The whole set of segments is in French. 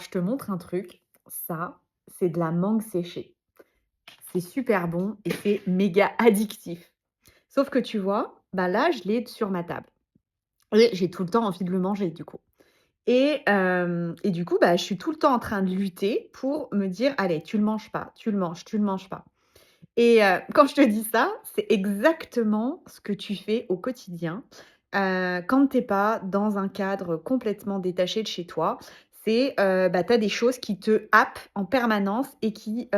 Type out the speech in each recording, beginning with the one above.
Je te montre un truc, ça, c'est de la mangue séchée. C'est super bon et c'est méga addictif. Sauf que tu vois, bah là, je l'ai sur ma table et j'ai tout le temps envie de le manger du coup. Et du coup, bah, je suis tout le temps en train de lutter pour me dire: «Allez, tu le manges pas, tu le manges, tu le manges pas». Quand je te dis ça, c'est exactement ce que tu fais au quotidien, quand tu es pas dans un cadre complètement détaché de chez toi. Bah, tu as des choses qui te happent en permanence et qui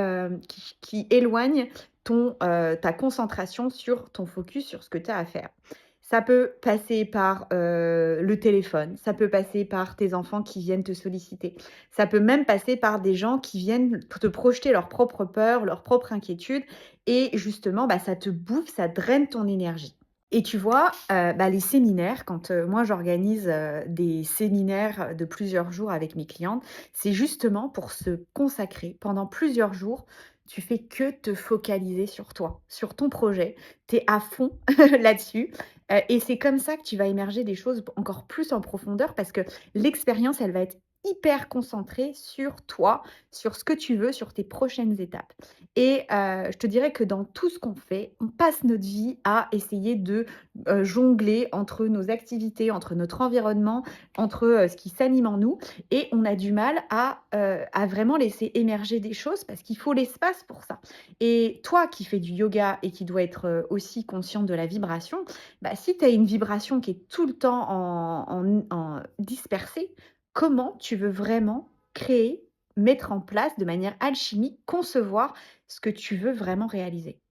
éloignent ta concentration sur ton focus sur ce que tu as à faire. Ça peut passer par, le téléphone, ça peut passer par tes enfants qui viennent te solliciter, ça peut même passer par des gens qui viennent te projeter leurs propres peurs, leurs propres inquiétudes et justement, bah, ça te bouffe, ça draine ton énergie. Et tu vois, bah, les séminaires, quand, moi j'organise, des séminaires de plusieurs jours avec mes clientes, c'est justement pour se consacrer pendant plusieurs jours. Tu fais que te focaliser sur toi, sur ton projet. Tu es à fond là-dessus, et c'est comme ça que tu vas émerger des choses encore plus en profondeur parce que l'expérience, elle va être hyper concentrée sur toi, sur ce que tu veux, sur tes prochaines étapes. Je te dirais que dans tout ce qu'on fait, on passe notre vie à essayer de, jongler entre nos activités, entre notre environnement, entre, ce qui s'anime en nous et on a du mal à vraiment laisser émerger des choses parce qu'il faut l'espace pour ça. Et toi qui fais du yoga et qui dois être, aussi consciente de la vibration, bah, si tu as une vibration qui est tout le temps en dispersée, comment tu veux vraiment créer, mettre en place de manière alchimique, concevoir ce que tu veux vraiment réaliser?